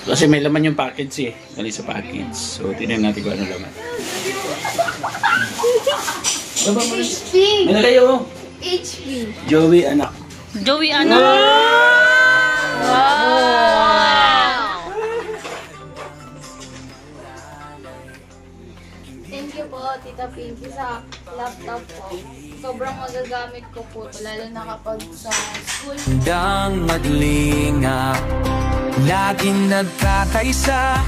Kasi may laman yung package eh. Dali sa package. So, tingnan natin kung ano laman. HP. May nakayo. HP. Joey anak. Joey anak. Wow! Thank you po, Tita Pinky, sa laptop po. Sobrang magagamit ko po, lalo na kapag sa school. Dang madlinga, laging nagkakaisa,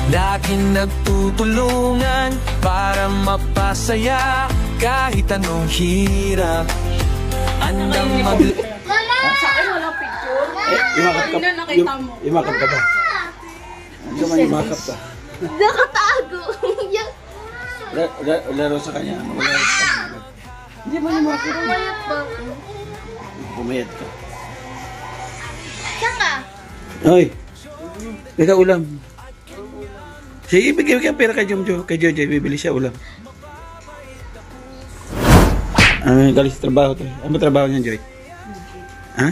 laging nagtutulungan para mapasaya kahit anong hirap. Andang Mama! Sa akin walang picture. Imakap ka. Kanina nakita mo. Imakap ka ba? Ano man imakap ka? Nakatago! Laro sa kanya. Laro sa kanya. Hindi mo imakap. Umayat ba? Pumayat ka. Saan ka? Hoy! Ikaw ulam. Sige, bigyan ka pera kay Jomjo. Kay Jojo, bibili siya ulam. Galing sa trabaho to. Ano trabaho niyan, Joy? Ha?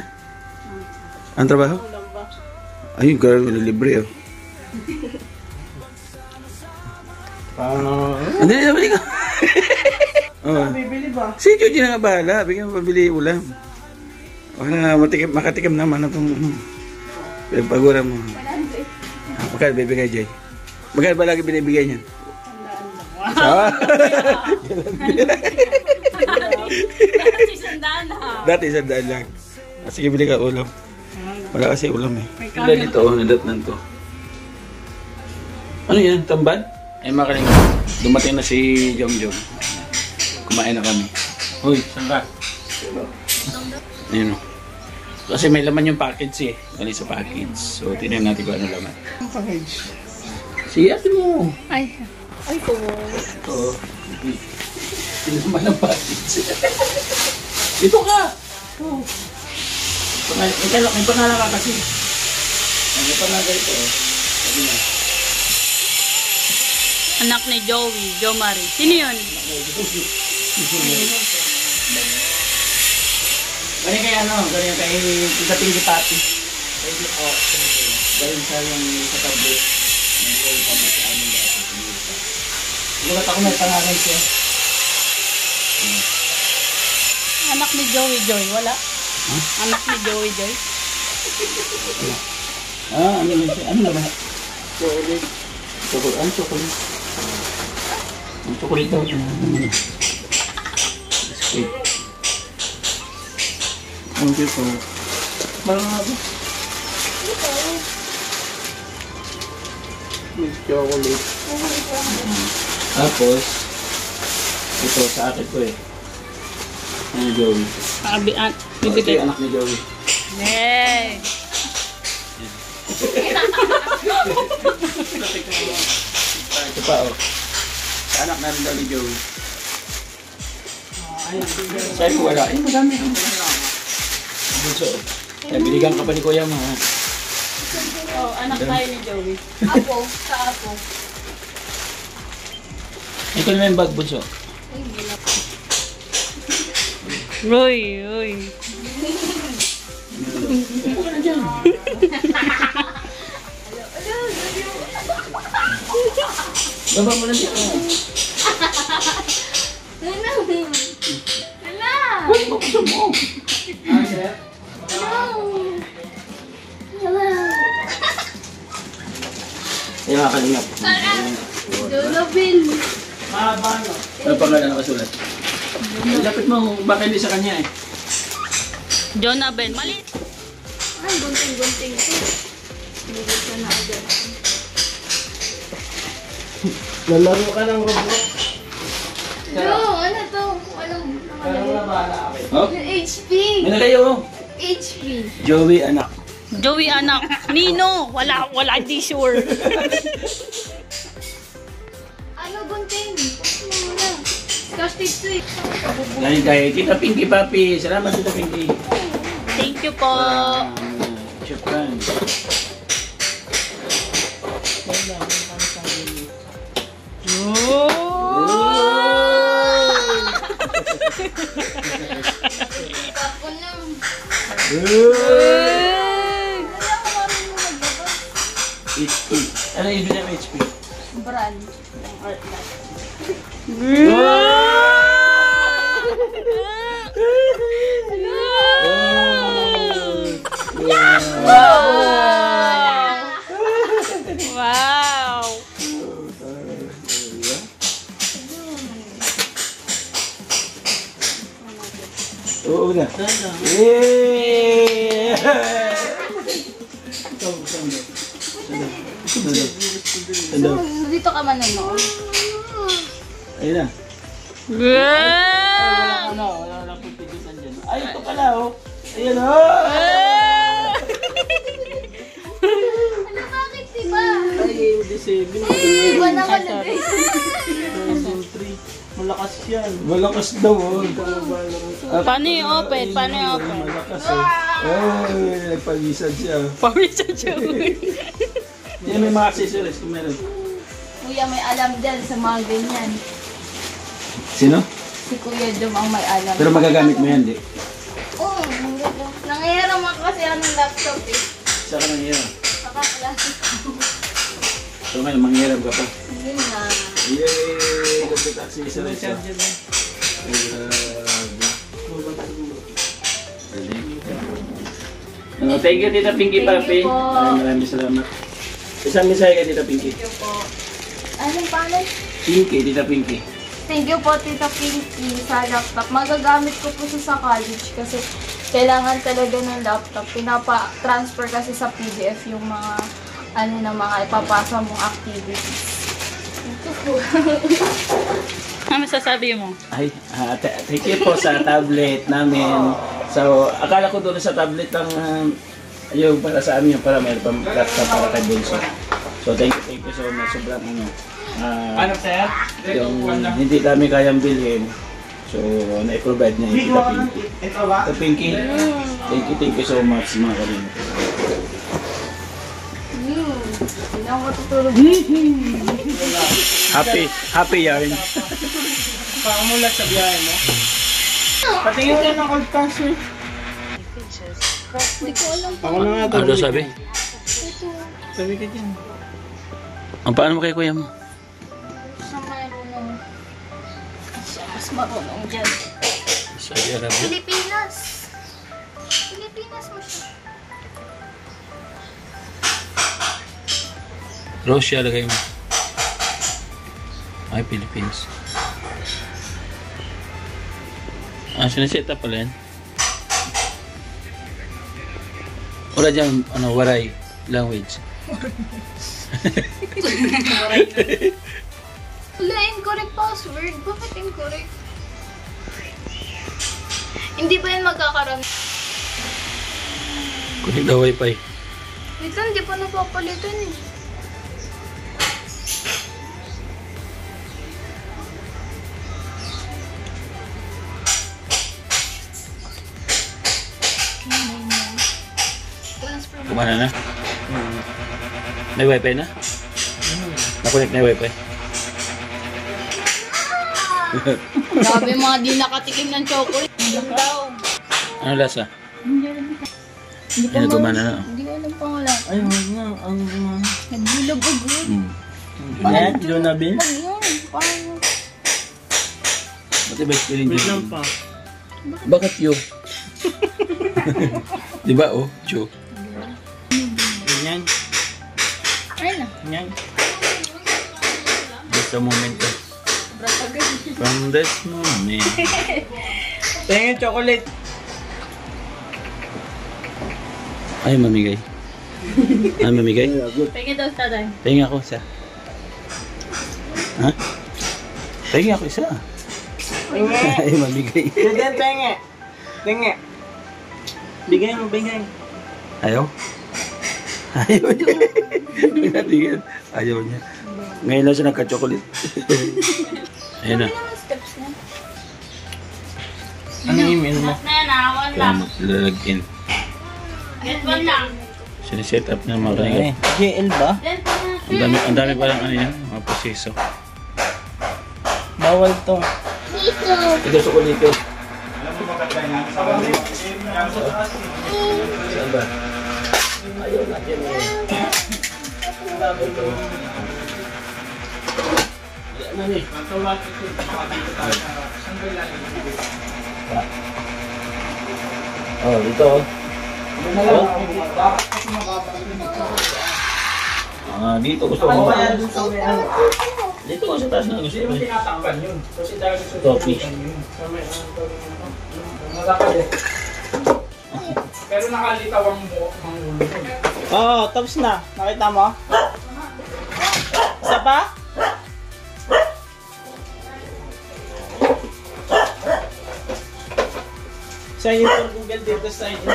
Ang trabaho? Ayun, girl, libre oh. Hindi na bili ka. Bibili ba? Si Jojo na nga bahala. Bigyan mo pabili ulam. Wala, makatikim naman itong pagpagura mo. Magkano bibigay, Joy? Magkano ba lagi binibigay niyan? Dati sandaan lang. Sige, bili ka ulam. Wala kasi ulam eh. Dahil ito, nadatnan to. Ano yan? Tamban? Ay mga kalinga, dumating na si Jomjom. Kumain na kami. Uy, saan ka? Ayun o. Kasi may laman yung package eh. Dali sa package. So, tingnan natin kung ano laman. Ang package? Sige, ate mo. Ay po. Oo. Laman ng package. Ito ka! Oh. May pangalan ka kasi. May pangalan ito. Sabi na. Anak ni Joey, Jo Marie. Sino yun? Ganyan kay ano, ganyan kay Tita Pinky Papi. Ganyan sa yung sa tablet. Nag-roll pa sa amin dati. Lugat ako may pangalan siya. Anak ni Joey Joy, wala? Huh? Anak ni Joey Joy? Ano lang siya? Ano naman? Chocolate. Chocolate. Ano chocolate? Ang chocolate daw. Biscuit. Ang tipo. Marami. May chocolate. Tapos, ito sa akin ko eh. Ano Joey? Bibigay. Ito anak ni Joey. Yay! Ito pa oh. Sa anak na rin daw ni Joey. Sa'yo mo wala. Ay, madami. Bunso. Binigyan ka pa ni Kuya mo ha. Oh, anak tayo ni Joey. Apo, sa apo. Ito na yung bag, Bunso. Uy, uy. Upo ka na dyan. Baba mo lang dyan. Hala! Uy, buksan mo. Hala! Kaya kakalingap. Dolobin! Ano pangalan nakasulat? Lapit mo, baka hindi sa kanya eh. Jonaben, mali. Ay, gunting-gunting ko. Hindi ko na agad. Lalaro ka ng Roblox. Jo, ano to? Ano? Oh? Yung HP! May nakayo. HP! Joey anak. Joey anak. Nino, wala, di sure. Ano gunting? Ano muna? Plastic to eh. Galing kay Tita Pinky Papi. Salamat Tita Pinky. Thank you po. Syukran. Ako na. HP. Ano ibig ng HP? Brand. Wow! Oo na. Yay! Sando. Dito ka manonood. Ayun na. Wow! Wala lang pipilitan dyan. Ay, ito pala oh. Ayun oh. Ano bakit diba? Ay, D7. Iba naman na guys. 2003. Malakas yan. Malakas daw oh. Paano yung open? Paano yung open? Malakas oh. Ay, nagpagisan siya. Pawisa siya. Yan may mga accessories kung meron. Kuya may alam dyan sa mga ganyan. Sino? Si Kuya Dum ang may alam. Pero magagamit mo yan, di? Oo, nangyayarang kasi ang laptop eh. Saka nangyayarap. Nakaklase ko. So ngayon, mangyayarap ka pa. Yun na. Yay! Kapit accessories siya. Thank you, Tita Pinky Papi. Thank you po. Maraming salamat. Isang mensahe kay Tita Pinky. Thank you po. Anong pangalan? Pinky, Tita Pinky. Thank you po, Tita Pinky, sa laptop. Magagamit ko po siya sa college kasi kailangan talaga ng laptop. Pinapa-transfer kasi sa PDF yung mga mga ipapasa mong activities. Ito po. Ano masasabi mo? Ay, thank you po sa tablet namin. So, akala ko doon sa tablet lang yung para sa amin, yung para may laptop para kay Bunso. So, thank you so much. Sobrang Ano, sir? yung hindi kami kayang bilhin. So, na-provide niya yung Tita Pinky. Ito ba? Tita Pinky, thank you so much mga kalina. Hindi ako matutulog. Happy yarn. Pangamulat sa biyahe mo. Patingin ka ng old pass eh. Hindi ko alam po. Ako na nga. Ano daw sabi? Sabi ka dyan. Ang paano mo kay kuya mo? Siya marunong. Siya mas marunong dyan. Saudi Arabia. Pilipinas. Pilipinas mo siya. Russia lagay mo. Ay, Philippines. Sinaset up pala yan. Wala dyan, waray language. Wala, incorrect password. Bakit incorrect? Hindi ba yan magkakaroon? Connect the wifi. Ito, hindi pa napapalitan eh. Kumana na? May wifi na? Nakonect na yung wifi? Grabe mga di nakatikim ng chocolate. Yung daw. Ano lasa? Hindi Yan, gumana na. Hindi ko alam pangalan. Ay, huwag na. Ang mga... Nagbilog agad. Yan, Jonabin. Pag yun, paano? Ba't iba experience Wait yun? lang pa. Bakit yun? Diba oh? Joe. Yan. Ayun na. Yan. Just a moment eh. From this moment. Tingin chocolate. Ay, mamigay. Ay, mamigay? Pwede daw sa tayo. Tingin ako isa. Ha? Tingin ako isa. Tingin. Ay, mamigay. Yan, tingin. Tingin. Bigay mo, bigay. Ayaw? Ayaw niya. Pinatingin. Ayaw niya. Ngayon lang siya nagka-chocolate. Ayun na. Ano steps na? Ano email mo? Na yan ah, one Kaya lang. mag-login. Get one lang. Siniset up na mga kanina. JL ba? Then, pa na. Ang dami palang ano yan, mga proseso. Bawal to. Ito sa kulito. Saan ba? Ayaw natin eh. Oh, dito. Dito gusto ko. Dito ko sa taas na gusto ko. Tinatakpan yun. Kasi talaga sa Topi. Pero nakalitaw ang buhok ng ulo. Oo, tapos na. Nakita mo? Isa pa? Sa yung Google dito sa inyo.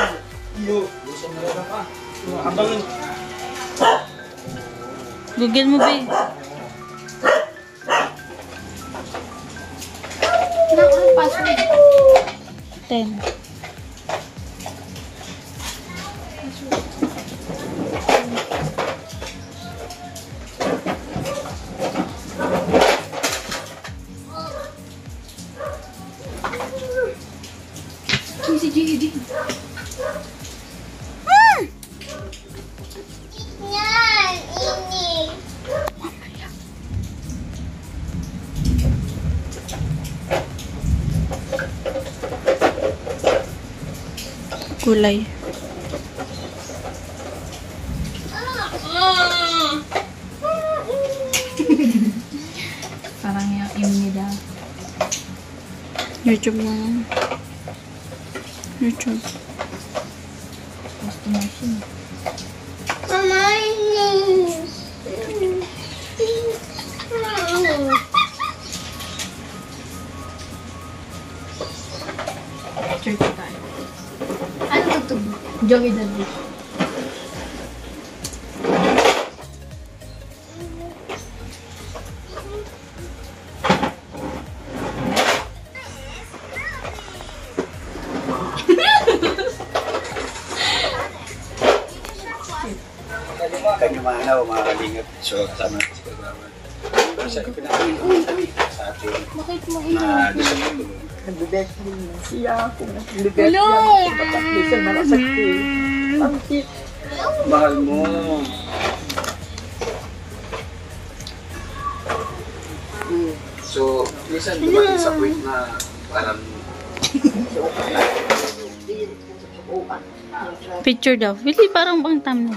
Abangin. Google mo, babe. Naku, password. 10. Si JD. Kulay. Parang yung imnida. YouTube mo. YouTube. Gusto machine. Picture ko tayo. Ano tugtog? Joey Daddy. Kanya manaw, mga kalingap. So, kasama natin sa programa. Sa ipinakita kami sa ating Bakit mo na gusto ko tulong. Mahal mo. So, minsan dumating sa point na parang Picture daw. Really, parang bang thumbnail.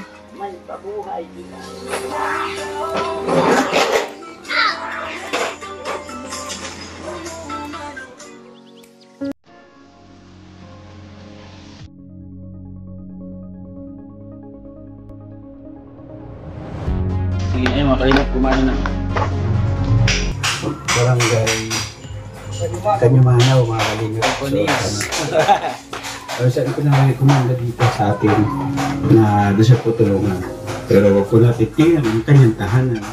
sige, ay mga kalingap, kumain na. Barangay Kanyamanaw, mga kalingap. So, saan ko na kumanda dito sa atin na doon siya po tulungan. Pero huwag ko natin tingnan ang kanyang tahanan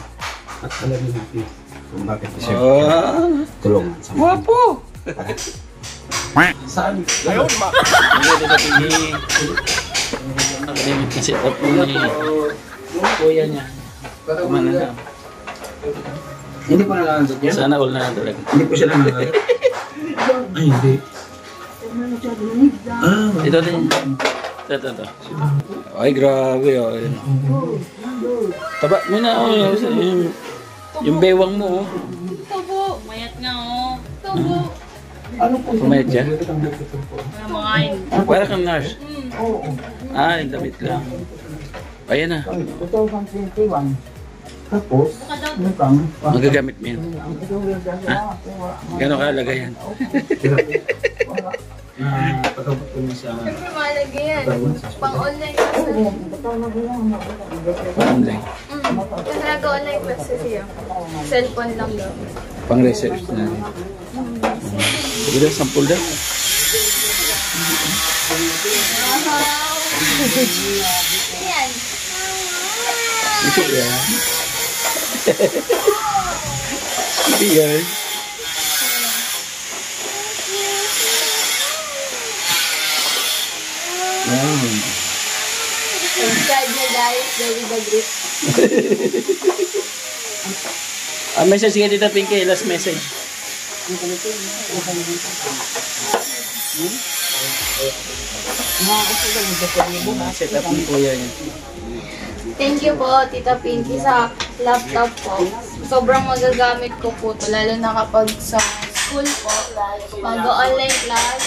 at alamin natin kung bakit siya tulungan sa mga. Wapo! Saan? Ayaw, ma! Hindi natin nakalimit kasi up mo ni kuya niya. Kumana na. Hindi po nalalantot yan? Sana all na talaga. Hindi po siya nalalantot? Ay, hindi. Ito din. Ito. Ay, grabe. Oh. Taba mo na. Oh, yung bewang mo. Oh. Tubo. Mayat nga, oh. Tubo. Pumayat siya? Para makain. Para kang nurse. Ah, damit lang. Ayan na. Tapos, Magagamit mo yan. Ha? Gano'n kahalaga yan? Pagkabot ko na sa Siyempre mahalaga yan. Pang-online class na. online. Kasi nag-online class siya. Cellphone lang daw. Pang-research na. Sige daw, sample daw. Yan. Ito yan. Ito yan. Subscribe na guys. Very the grip. Message nga dito, Pinky. Last message. Set up ni kuya niya. Thank you po, Tita Pinky, sa laptop po. Sobrang magagamit ko po ito, lalo na kapag sa school po. Mag-online class,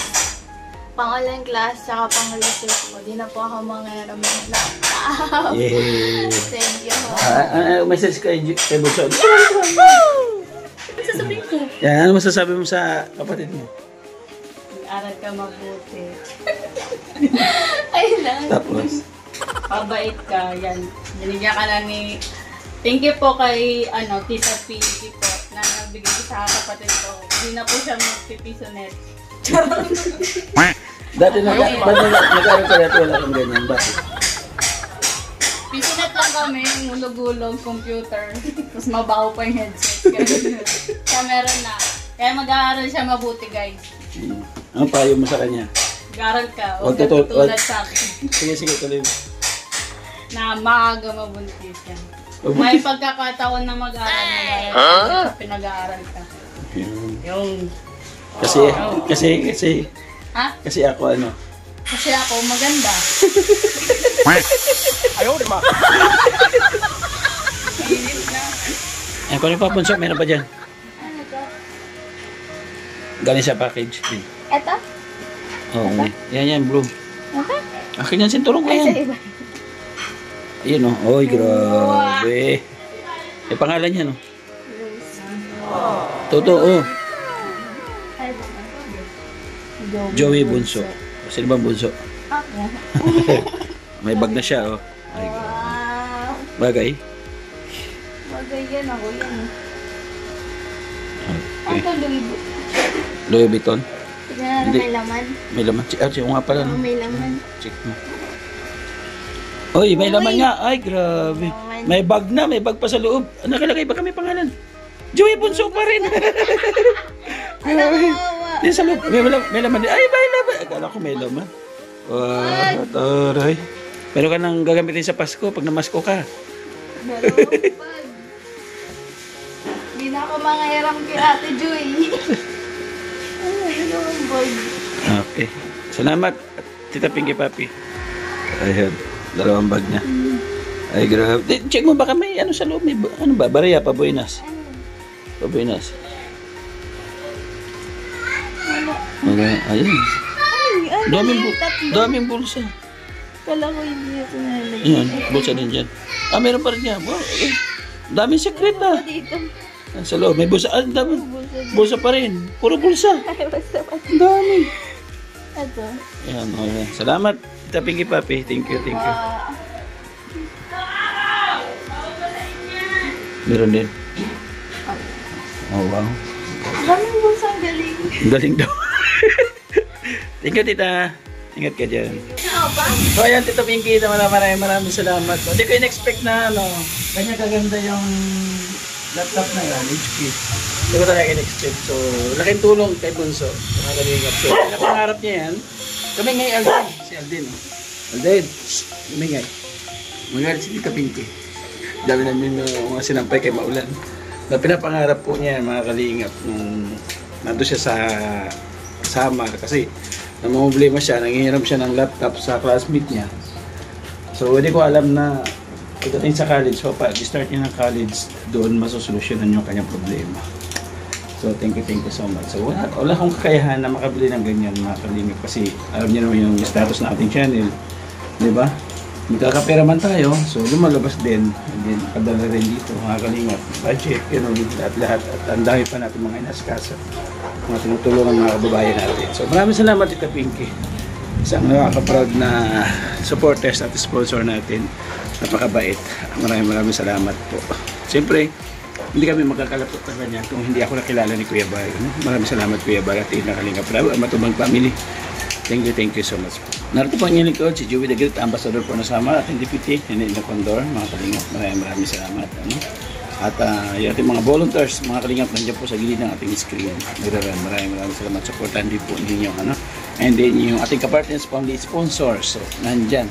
pang-online class, saka pang-research po. Di na po ako mangyaram ng laptop. Yeah. Thank you po. Message kay Bunso. Sasabihin ko. Yan, ano masasabi mo sa kapatid mo? Mag-aral ka mabuti. Ayun lang. Tapos, Pabait ka. Yan. Binigyan ka na ni... Thank you po kay Tita Pinky po na nagbigay sa kapatid ko. Hindi na po siya magpipiso net. dati nag-aaral ka dati wala kang ganyan. Bakit? Piso net lang kami, hulog-hulog, computer. Tapos mabaho pa yung headset. Kaya meron na. Kaya mag-aaral siya mabuti, guys. Ano payo mo sa kanya? Mag-aaral ka. Huwag Huwag ka tutulad. tutulad sa akin. Sige, tuloy. Na maaga mabuntis yan. Huwag mo- May pagkakataon na mag-aaral. Pinag-aaral ka. Yung... Kasi Ha? ako ano. Kasi ako maganda. Ay, kung ano pa Bunso, meron pa dyan? Ano to? Galing sa package. Eto? Oo, yan, blue. Eto? Akin yan, sinturong ko Ay, sa yan. iba. Ayun o. Oy, grabe. May pangalan yan o. Totoo. Ay, ba? Joey Bunso. Sino bang Bunso? Ako. May bag na siya o. Ay, grabe. Wow. Bagay. Bagay yan ako yan. Okay. Ang to, Louis Vuitton. Louis Vuitton. Tignan na Hindi. may laman. May laman. Check nga pala. Oo, No? may laman. Check mo. Oy, may laman nga. Ay, grabe. Laman. May bag na. May bag pa sa loob. Nakalagay ba kami pangalan? Joey Bunso pa rin. Kawawa. Di sa loob. May laman din. Ay, may laman. Akala ko may laman. Wow, taray. Pero ka nang gagamitin sa Pasko pag namasko ka. Dalawang bag. Hindi na ako mangairam kay Ate Joy. Ay, dalawang bag. Okay. Salamat, Tita Pinky Papi. Ayun, dalawang bag niya. Ay, grabe. Check mo baka may ano sa loob. May, ano ba? Barya, pabuenas. Pabuenas. Okay, ayun. Daming bulsa. Kala ko hindi ito nalagay. Ayan, bulsa din dyan. Meron pa rin dyan. Wow, eh. Daming secret ah. Dito. Sa loob, may bulsa. Ang dami. Bulsa pa rin. Puro bulsa. Ay, basta pa. Ang dami. Ito. Ayan, okay. Salamat, Tita Pinky Papi. Thank you. Meron din. Oh, wow. Daming bulsang galing. Galing daw. Thank you, Tita. Ingat ka dyan. Ano ba? So, ayan, Tita Pinky. Maraming salamat. Hindi ko in-expect na, ganyan kaganda yung laptop na yan, HP. Hindi ko talaga in-expect. So, laking tulong kay Bunso. Mga kalingap. So, napangarap niya yan. Kami ngay Alden. Si Alden. Alden, umingay. Magalit si Tita Pinky. Dami namin mga sinampay kay Maulan. Na pinapangarap po niya mga kalingap nung nandun siya sa Samar kasi namumblema siya, nanghihiram siya ng laptop sa classmate niya. So hindi ko alam na pagdating sa college, so pag-start niya ng college, doon masosolusyonan yung kanyang problema. So thank you so much. So wala akong kakayahan na makabili ng ganyan mga kalingap kasi alam niyo naman yung status ng ating channel, di ba? Magkakapera man tayo, so lumalabas din. And then, padala rin dito, mga kalingap, budget, lahat. At ang dami pa natin mga inaskasa, mga tinutulungan mga kababayan natin. So maraming salamat, Tita Pinky. Isang nakaka-proud na supporters at sponsor natin. Napakabait. Maraming salamat po. Siyempre, hindi kami magkakalapot na ganyan kung hindi ako nakilala ni Kuya Bar. Maraming salamat, Kuya Bar at Ina Kalingap. Matubang family. Thank you so much po. Narito po ang inyong likod, si Joey the Great, Ambassador po na Samar, ating deputy, Nina Condor, mga kalingap, maraming salamat. At yung ating mga volunteers, mga kalingap, nandiyan po sa gilid ng ating screen. Maraming salamat, supportan din po ninyo. And then yung ating kapartners, family sponsors, so, nandyan.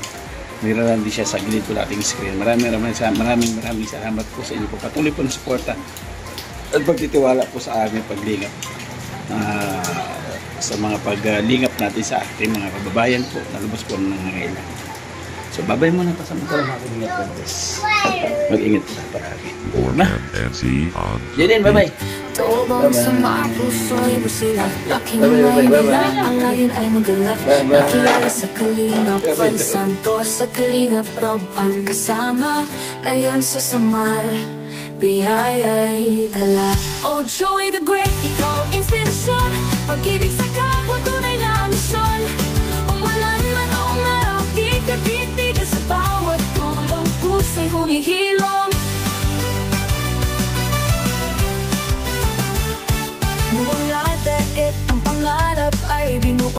Mayroon din siya sa gilid po ng ating screen. Maraming salamat po sa inyo po. Patuloy po na suporta at pagtitiwala po sa aming paglingap. Sa mga paglingap natin sa ating mga kababayan po na lubos po ng nangangailangan. So So, babay muna pasamantala mga kaibigan Fuentes. Mag-ingat sa paragi. Na? Jaden, bye-bye. Tobong sa mga puso'y busilak. Laking may nila, ang layon ay magalak. Nakilala sa Kalingap, Santos sa Kalingap Rob ang kasama. Ngayon sa Samar, biyaya'y dala. Oh Joey the Great, ikaw ang inspirasyon. Pag-ibig sa kapwa, tunay na misyon. Umulan man o umaraw, di ka titigil sa bawat tulong. Puso'y humihilo.